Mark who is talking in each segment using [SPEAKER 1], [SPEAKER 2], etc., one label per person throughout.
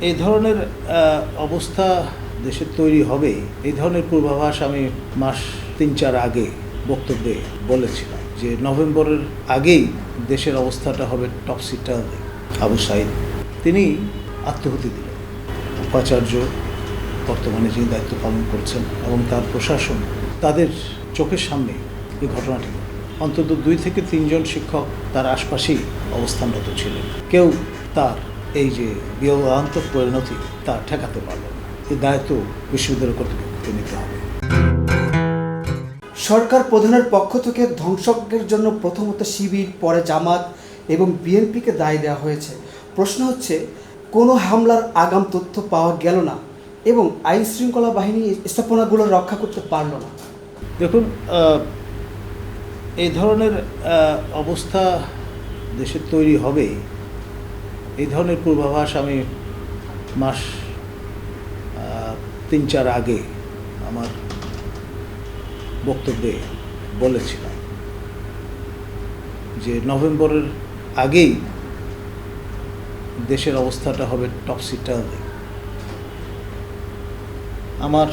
[SPEAKER 1] এই ধরনের অবস্থা দেশে তৈরি হবে, এই ধরনের পূর্বাভাস আমি মাস ৩-৪ আগে বক্তব্যে বলেছিলাম যে নভেম্বরের আগেই দেশের অবস্থাটা হবে টপসি-টার্ভি। আবু সাঈদ তিনি আত্মহতি দিলেন। উপাচার্য বর্তমানে যিনি দায়িত্ব পালন করছেন এবং তার প্রশাসন, তাদের চোখের সামনে এই ঘটনাটি, অন্তত 2 থেকে 3 জন শিক্ষক তার আশপাশেই অবস্থানরত ছিলেন। কেউ তার এই যে বিয়োগান্তক পরিণতি তা ঠেকাতে পারল না। এই দায়িত্ব বিশ্ববিদ্যালয় কর্তৃপক্ষকে নিতে হবে।
[SPEAKER 2] সরকার প্রধানের পক্ষ থেকে ধ্বংসজ্ঞের জন্য প্রথমত শিবির, পরে জামাত এবং বিএনপিকে দায় দেওয়া হয়েছে। প্রশ্ন হচ্ছে, কোনো হামলার আগাম তথ্য পাওয়া গেল না এবং আইন শৃঙ্খলা বাহিনী স্থাপনাগুলো রক্ষা করতে পারল না।
[SPEAKER 1] দেখুন, এই ধরনের অবস্থা দেশে তৈরি হবে, এই ধরনের পূর্বাভাস আমি মাস ৩-৪ আগে আমার বক্তব্যে বলেছিলাম যে নভেম্বরের আগেই দেশের অবস্থাটা হবে টপসি-টার্ভি। আমার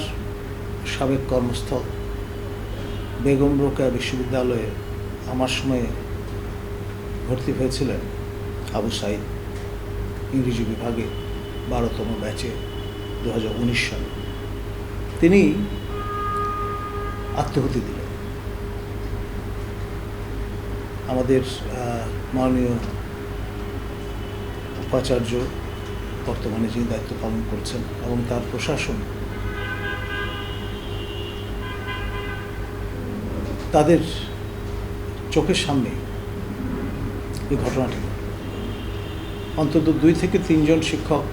[SPEAKER 1] সাবেক কর্মস্থল বেগম রোকেয়া বিশ্ববিদ্যালয়ে আমার সময়ে ভর্তি হয়েছিলেন আবু সাঈদ, ইংরেজি বিভাগে 12তম ব্যাচে 2019 সালে। তিনি আত্মহতি দিলেন। আমাদের মাননীয় উপাচার্য বর্তমানে যিনি দায়িত্ব পালন করছেন এবং তার প্রশাসন, তাদের চোখের সামনে এই ঘটনাটি, অন্তত 2 থেকে 3 জন শিক্ষক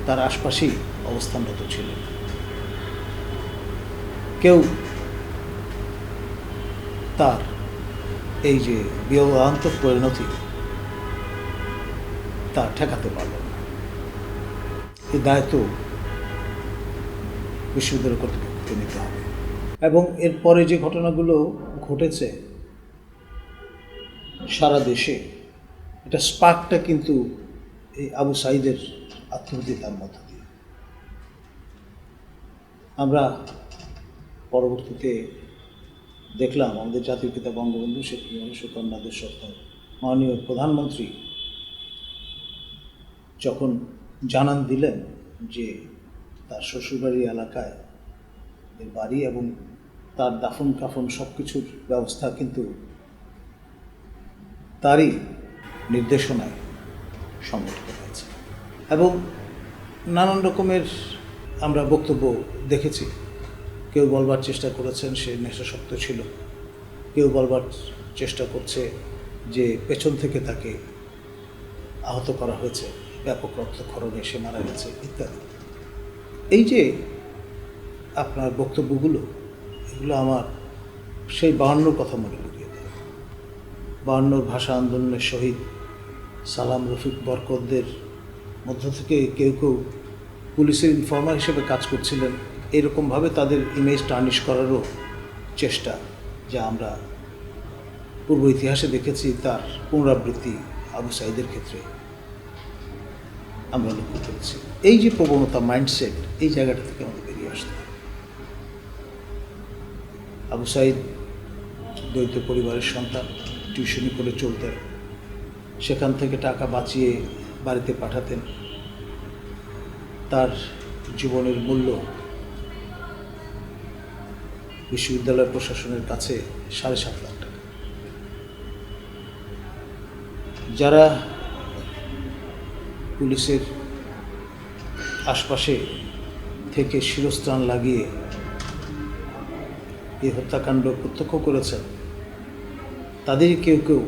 [SPEAKER 1] তার আশপাশেই অবস্থানরত ছিলেন। কেউ তার এই যে বিয়োগান্তক পরিণতি তা ঠেকাতে পারল না। এই দায়িত্ব বিশ্ববিদ্যালয় কর্তৃপক্ষকে নিতে হবে। এবং এরপরে যে ঘটনাগুলো ঘটেছে সারা দেশে, এটা স্পার্কটা কিন্তু এই আবু সাঈদের আত্মহত্যা তার মধ্য দিয়ে। আমরা পরবর্তীতে দেখলাম আমাদের জাতির পিতা বঙ্গবন্ধু শেখ মুজিবুর সুকন্যাদের সরকার, মাননীয় প্রধানমন্ত্রী যখন জানান দিলেন যে তার শ্বশুরবাড়ি এলাকায় বাড়ি এবং তার দাফন কাফন সব কিছুর ব্যবস্থা কিন্তু তারই নির্দেশনায় সংগঠিত হয়েছে। এবং নানান রকমের আমরা বক্তব্য দেখেছি। কেউ বলবার চেষ্টা করেছেন সে নেশাসক্ত ছিল, কেউ বলবার চেষ্টা করছে যে পেছন থেকে তাকে আহত করা হয়েছে, ব্যাপক রক্তক্ষরণে সে মারা গেছে ইত্যাদি। এই যে আপনার বক্তব্যগুলো, এগুলো আমার সেই 52 কথা মনে করিয়ে দেয়। 52 ভাষা আন্দোলনের শহীদ সালাম, রফিক, বরকতদের মধ্য থেকে কেউ কেউ পুলিশের ইনফর্মার হিসেবে কাজ করছিলেন। এরকমভাবে তাদের ইমেজ টার্নিশ করারও চেষ্টা, যা আমরা পূর্ব ইতিহাসে দেখেছি, তার পুনরাবৃত্তি আবু সাঈদের ক্ষেত্রে আমরা লক্ষ্য করেছি। এই যে প্রবণতা, মাইন্ডসেট, এই জায়গাটা থেকে আমাদের বেরিয়ে আসতে হবে। আবু সাঈদ দরিদ্র পরিবারের সন্তান, টিউশনি করে চলতেন, সেখান থেকে টাকা বাঁচিয়ে বাড়িতে পাঠাতেন। তার জীবনের মূল্য বিশ্ববিদ্যালয় প্রশাসনের কাছে 7.5 লাখ টাকা। যারা পুলিশের আশপাশে থেকে শিরস্ত্রাণ লাগিয়ে এই হত্যাকাণ্ড প্রত্যক্ষ করেছেন, তাদেরই কেউ কেউ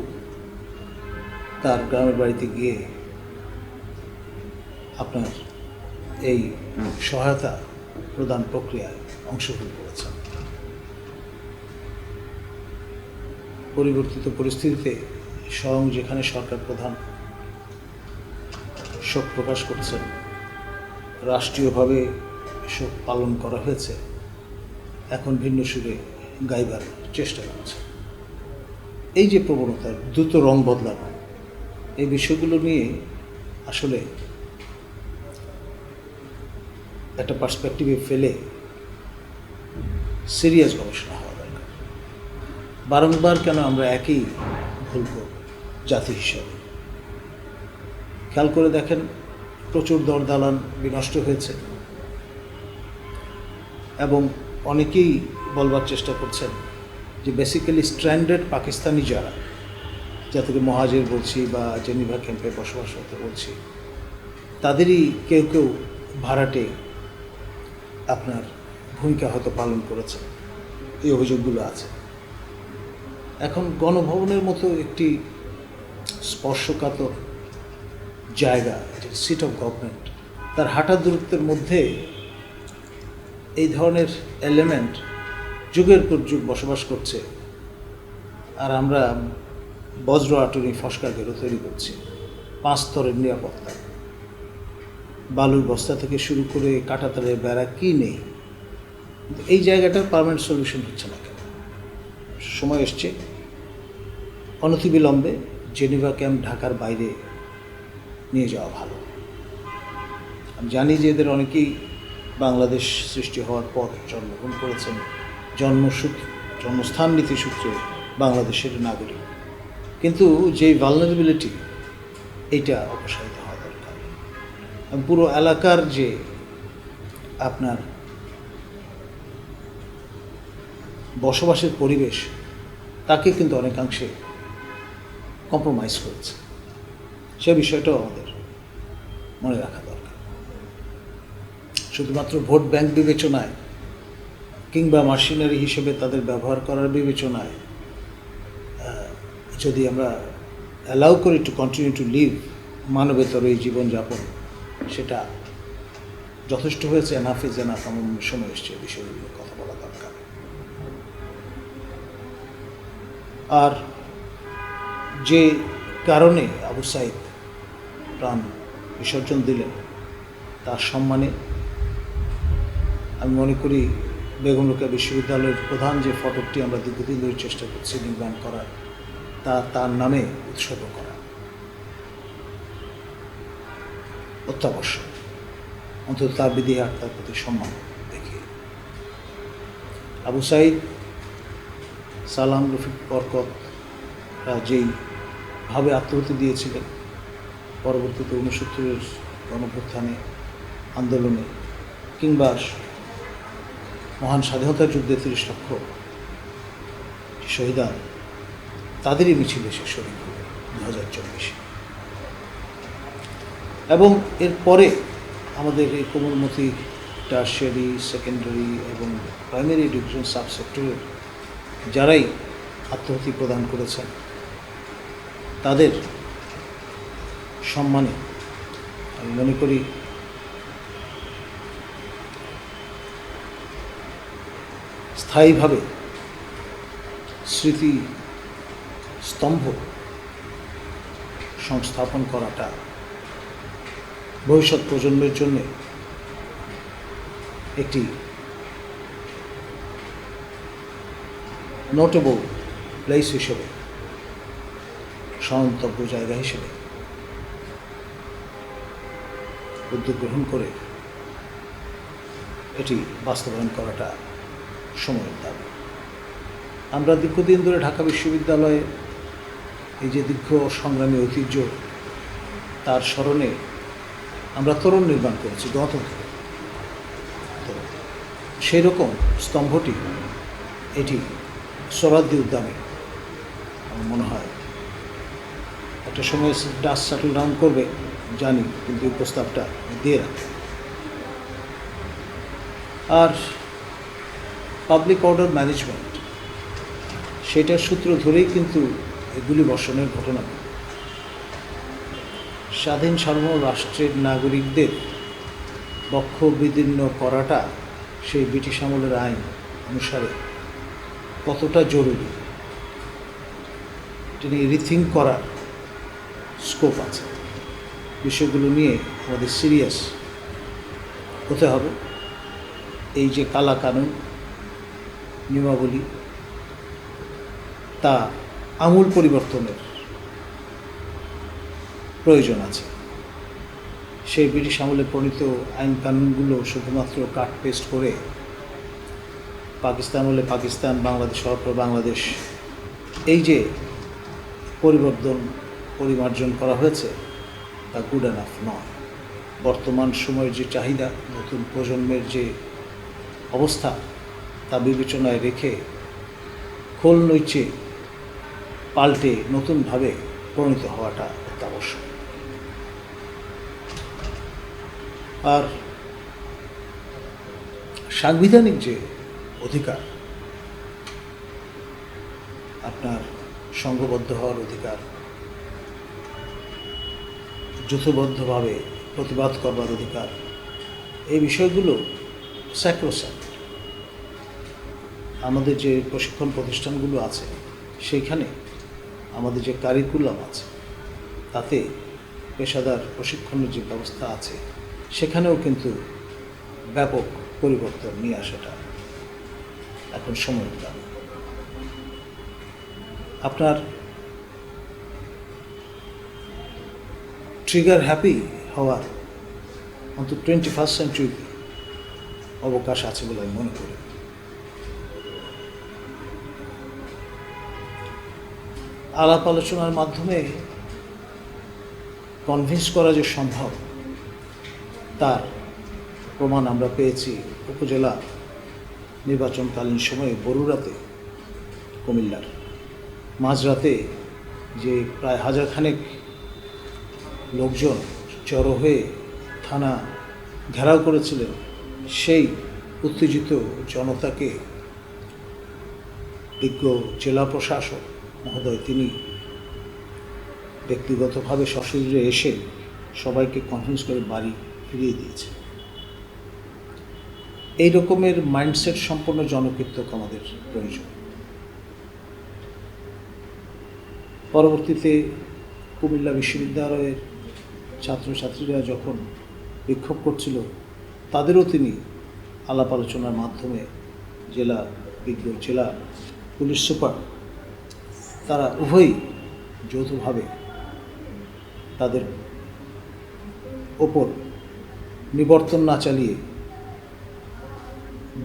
[SPEAKER 1] তার গ্রামের বাড়িতে গিয়ে আপনার এই সহায়তা প্রদান প্রক্রিয়ায় অংশগ্রহণ করেছেন। পরিবর্তিত পরিস্থিতিতে স্বয়ং যেখানে সরকার প্রধান শোক প্রকাশ করছেন, রাষ্ট্রীয়ভাবে শোক পালন করা হয়েছে, এখন ভিন্ন সুরে গাইবার চেষ্টা করছে। এই যে প্রবণতার দ্রুত রং বদলানো, এই বিষয়গুলো নিয়ে আসলে একটা পার্সপেক্টিভে ফেলে সিরিয়াস গবেষণা হওয়া দরকার। বারংবার কেন আমরা একই ভুল করব জাতি হিসাবে? খেয়াল করে দেখেন, প্রচুর দরদালান বিনষ্ট হয়েছে এবং অনেকেই বলবার চেষ্টা করছেন যে বেসিক্যালি স্ট্র্যান্ডেড পাকিস্তানি যাদেরকে মহাজির বলছি বা জেনিভা ক্যাম্পে বসবাস করতে বলছি, তাদেরই কেউ কেউ ভাড়াটে আপনার ভূমিকা হয়তো পালন করেছে, এই অভিযোগগুলো আছে। এখন গণভবনের মতো একটি স্পর্শকাতর জায়গা, সিট অফ গভর্নমেন্ট, তার হাঁটার দূরত্বের মধ্যে এই ধরনের এলিমেন্ট যুগের পর যুগ বসবাস করছে, আর আমরা বজ্র আটুনি ফসকা ঘেরো তৈরি করছি, 5 স্তরের নিরাপত্তা, বালুর বস্তা থেকে শুরু করে কাঁটাতারের বেড়া কি নেই। এই জায়গাটার পার্মানেন্ট সলিউশন হচ্ছে না কেন? সময় এসছে অনতিবিলম্বে জেনিভা ক্যাম্প ঢাকার বাইরে নিয়ে যাওয়া ভালো। আমি জানি যে এদের অনেকেই বাংলাদেশ সৃষ্টি হওয়ার পর জন্মগ্রহণ করেছেন, জন্মস্থান নীতি সূত্রে বাংলাদেশের নাগরিক, কিন্তু যেই ভালনারেবিলিটি, এইটা অপসারিত হওয়া দরকার। পুরো এলাকার যে আপনার বসবাসের পরিবেশ, তাকে কিন্তু অনেকাংশে কম্প্রোমাইজ করেছে। সে বিষয়টাও আমাদের মনে রাখা দরকার। শুধুমাত্র ভোট ব্যাংক বিবেচনায় কিংবা মার্শিনারি হিসেবে তাদের ব্যবহার করার বিবেচনায় যদি আমরা অ্যালাউ করি টু কন্টিনিউ টু লিভ মানবেতর এই জীবনযাপন, সেটা যথেষ্ট হয়েছে। Enough is enough. আমার সময় এসছে বিষয়গুলো কথা বলা দরকার। আর যে কারণে আবু সাইদ প্রাণ বিসর্জন দিলেন, তার সম্মানে আমি মনে করি বেগম রোকেয়া বিশ্ববিদ্যালয়ের প্রধান যে ফটকটি আমরা দীর্ঘদিন ধরে চেষ্টা করছি নির্মাণ করার, তার নামে উৎসর্গ করা অত্যাবশ্যক, অন্তত তার বিধি আর তার প্রতি সম্মান দেখিয়ে। আবু সাইদ, সালাম, রফিক, বরকতরা যেইভাবে আত্মহতি দিয়েছিলেন, পরবর্তীতে 69-এর গণঅভ্যুত্থানে, আন্দোলনে, কিংবা মহান স্বাধীনতা যুদ্ধে 30 লক্ষ শহীদ, তাদেরই মিছিলে সে শহীদ হল 2024। এবং এরপরে আমাদের এই কোমলমতি টারশিয়ারি, সেকেন্ডারি এবং প্রাইমারি এডুকেশন সাবসেক্টরের যারাই আত্মহতি প্রদান করেছেন, তাদের সম্মানে আমি মনে করি স্থায়ীভাবে স্মৃতি স্তম্ভ সংস্থাপন করাটা ভবিষ্যৎ প্রজন্মের জন্য একটি নোটেবল প্লেস হিসেবে, স্মরণতব্য জায়গা হিসেবে উদ্যোগ গ্রহণ করে এটি বাস্তবায়ন করাটা সময়ের দাবি। আমরা দীর্ঘদিন ধরে ঢাকা বিশ্ববিদ্যালয়ে এই যে দীর্ঘ সংগ্রামী ঐতিহ্য, তার স্মরণে আমরা তোরণ নির্মাণ করেছি গণতন্ত্র। তো সেই রকম স্তম্ভটি এটি সোহরাওয়ার্দী উদ্যানে আমার মনে হয় একটা সময় ডাস্ট সেটল ডাউন করবে জানি, কিন্তু এই প্রস্তাবটা দিয়ে রাখে। আর পাবলিক অর্ডার ম্যানেজমেন্ট, সেটার সূত্র ধরেই কিন্তু এগুলি বর্ষণের ঘটনা। স্বাধীন সার্বভৌম রাষ্ট্রের নাগরিকদের বক্ষ বিদীর্ণ করাটা সেই ব্রিটিশ আমলের আইন অনুসারে কতটা জরুরি, তিনি রিথিঙ্ক করার স্কোপ আছে। বিষয়গুলো নিয়ে আমাদের সিরিয়াস হতে হবে। এই যে কালা কানুন নিয়মাবলী, তা আমূল পরিবর্তনের প্রয়োজন আছে। সেই ব্রিটিশ আমলে প্রণীত আইন কানুনগুলো শুধুমাত্র কাট পেস্ট করে পাকিস্তান হলে পাকিস্তান, বাংলাদেশ হওয়ার পর বাংলাদেশ, এই যে পরিমার্জন করা হয়েছে তা গুড এনাফ নয়। বর্তমান সময়ের যে চাহিদা, নতুন প্রজন্মের যে অবস্থা, তা বিবেচনায় রেখে খোল নইচে পাল্টে নতুনভাবে প্রণীত হওয়াটা অত্যাবশ্যক। আর সাংবিধানিক যে অধিকার, আপনার সংঘবদ্ধ হওয়ার অধিকার, যৌথবদ্ধভাবে প্রতিবাদ করবার অধিকার, এই বিষয়গুলো স্যাক্রোস্যাক্ট। আমাদের যে প্রশিক্ষণ প্রতিষ্ঠানগুলো আছে সেইখানে আমাদের যে কারিকুলাম আছে তাতে পেশাদার প্রশিক্ষণের যে ব্যবস্থা আছে সেখানেও কিন্তু ব্যাপক পরিবর্তন নিয়ে আসাটা এখন সময়ের দাবি। আপনার ট্রিগার হ্যাপি হওয়ার অন্তত 21st সেঞ্চুরি অবকাশ আছে বলে আমি মনে করি। আলাপ আলোচনার মাধ্যমে কনভিন্স করা যে সম্ভব তার প্রমাণ আমরা পেয়েছি উপজেলা নির্বাচনকালীন সময়ে বরুড়াতে, কুমিল্লার মাঝরাতে যে প্রায় হাজারখানেক লোকজন জড়ো হয়ে থানা ঘেরাও করেছিলেন, সেই উত্তেজিত জনতাকে বিজ্ঞ জেলা প্রশাসক মহোদয় তিনি ব্যক্তিগতভাবে সশরীরে এসে সবাইকে কনভিন্স করে বাড়ি ফিরিয়ে দিয়েছে। এই রকমের মাইন্ডসেট সম্পন্ন জনকীর্তক আমাদের প্রয়োজন। পরবর্তীতে কুমিল্লা বিশ্ববিদ্যালয়ের ছাত্রছাত্রীরা যখন বিক্ষোভ করছিল তাদেরও তিনি আলাপ আলোচনার মাধ্যমে জেলা পুলিশ সুপার তারা উভয়ই যৌথভাবে তাদের ওপর নিবর্তন না চালিয়ে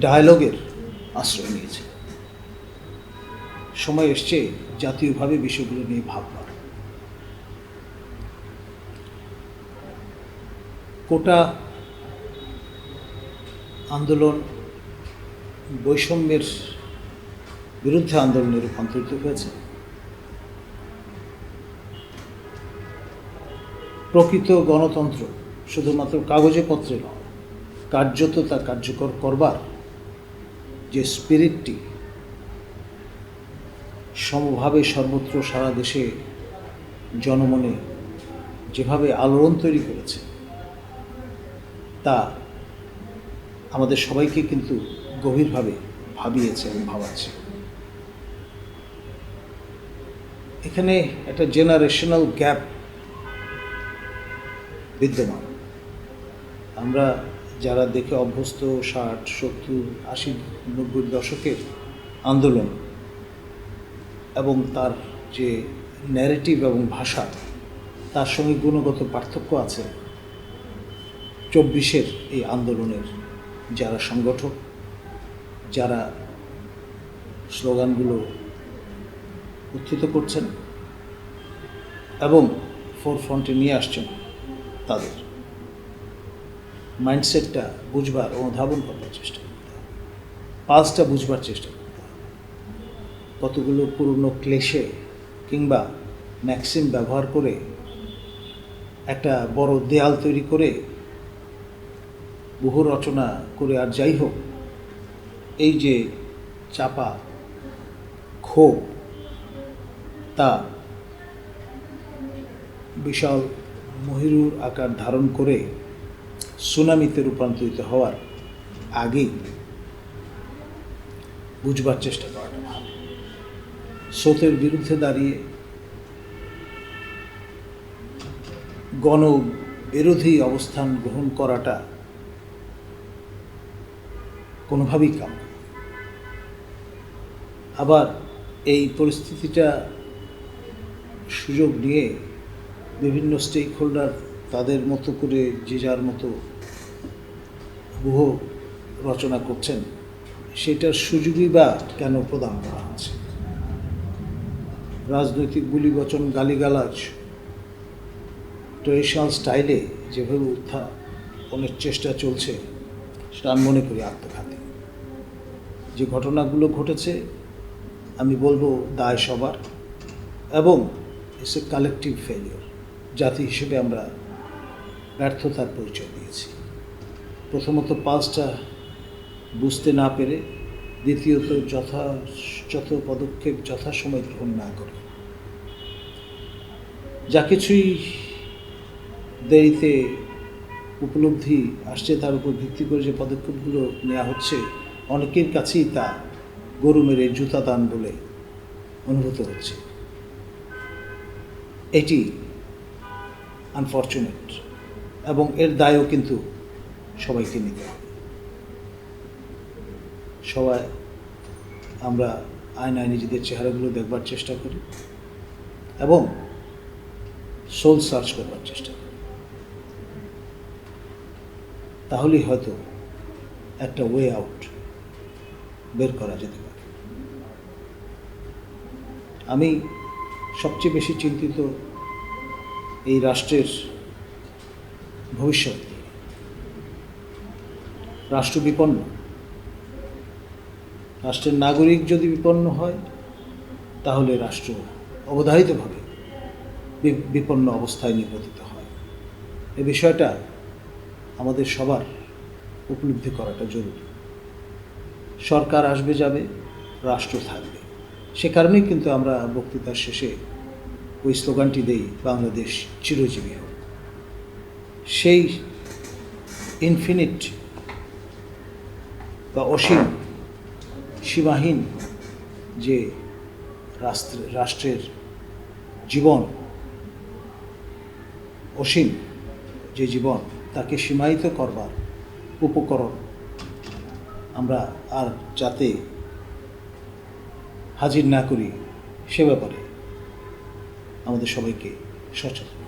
[SPEAKER 1] ডায়ালগের আশ্রয় নিয়েছে। সময় এসছে জাতীয়ভাবে বিষয়গুলো নিয়ে ভাববার। কোটা আন্দোলন বৈষম্যের বিরুদ্ধে আন্দোলনে রূপান্তরিত হয়েছে। প্রকৃত গণতন্ত্র শুধুমাত্র কাগজে পত্রে নয়, কার্যত তা কার্যকর করবার যে স্পিরিটটি সমভাবে সর্বত্র সারা দেশে জনমনে যেভাবে আলোড়ন তৈরি করেছে তা আমাদের সবাইকে কিন্তু গভীরভাবে ভাবিয়েছে এবং ভাবাচ্ছে। এখানে একটা জেনারেশনাল গ্যাপ বিদ্যমান। আমরা যারা দেখে অভ্যস্ত 60, 70, 80, 90 দশকের আন্দোলন এবং তার যে ন্যারেটিভ এবং ভাষা, তার সঙ্গে গুণগত পার্থক্য আছে 24-এর এই আন্দোলনের যারা সংগঠক, যারা স্লোগানগুলো উত্থিত করছেন এবং ফোরফ্রন্টে নিয়ে আসছেন, তাদের মাইন্ডসেটটা বুঝবার, অনুধাবন করবার চেষ্টা করতে হবে, পালসটা বুঝবার চেষ্টা করতে হবে। কতগুলো পুরনো ক্লেশে কিংবা ম্যাক্সিম ব্যবহার করে একটা বড় দেয়াল তৈরি করে বহু রচনা করে আর যাই হোক, এই যে চাপা ক্ষোভ তা বিশাল মহিরুর আকার ধারণ করে সুনামিতে রূপান্তরিত হওয়ার আগেই বুঝবার চেষ্টা করাটা ভালো। স্রোতের বিরুদ্ধে দাঁড়িয়ে গণবিরোধী অবস্থান গ্রহণ করাটা কোনোভাবেই কাম্য নয়। আবার এই পরিস্থিতিটা সুযোগ নিয়ে বিভিন্ন স্টেক হোল্ডার তাদের মতো করে যে যার মতো গুহ রচনা করছেন, সেটার সুযোগই বা কেন প্রদান করা হচ্ছে? রাজনৈতিক গুলিবচন, গালিগালাজ ট্রেডিশনাল স্টাইলে যেভাবে উত্থাপনের চেষ্টা চলছে, সেটা আমি মনে করি আত্মঘাতী। যে ঘটনাগুলো ঘটেছে, আমি বলবো দায় সবার, এবং ইটস এ কালেকটিভ ফেলিওর। জাতি হিসেবে আমরা ব্যর্থতার পরিচয় দিয়েছি। প্রথমত পালসটা বুঝতে না পেরে, দ্বিতীয়ত যথাযথ পদক্ষেপ যথাসময়ে গ্রহণ না করে, যা কিছুই দেরিতে উপলব্ধি আসছে তার উপর ভিত্তি করে যে পদক্ষেপগুলো নেওয়া হচ্ছে, অনেকের কাছেই তা গরু মেরে জুতা দান বলে অনুভূত হচ্ছে। এটি আনফর্চুনেট, এবং এর দায়ও কিন্তু সবাইকে নিতে হবে। সবাই আমরা আয়নায় নিজেদের চেহারাগুলো দেখবার চেষ্টা করি এবং সোল সার্চ করবার চেষ্টা করি, তাহলেই হয়তো একটা ওয়ে আউট বের করা যেতে পারে। আমি সবচেয়ে বেশি চিন্তিত এই রাষ্ট্রের ভবিষ্যৎ নিয়ে। রাষ্ট্র বিপন্ন, রাষ্ট্রের নাগরিক যদি বিপন্ন হয়, তাহলে রাষ্ট্র অবধারিতভাবে বিপন্ন অবস্থায় নিপতিত হয়। এই বিষয়টা আমাদের সবার উপলব্ধি করাটা জরুরি। সরকার আসবে যাবে, রাষ্ট্র থাকবে। সে কারণেই কিন্তু আমরা বক্তৃতার শেষে ওই স্লোগানটি দেই, বাংলাদেশ চিরজীবী হোক। সেই ইনফিনিট বা অসীম, সীমাহীন যে রাষ্ট্রের জীবন, অসীম যে জীবন, তাকে সীমায়িত করবার উপকরণ আমরা আর যাতে হাজির না করি, সে ব্যাপারে আমাদের সবাইকে সচেতন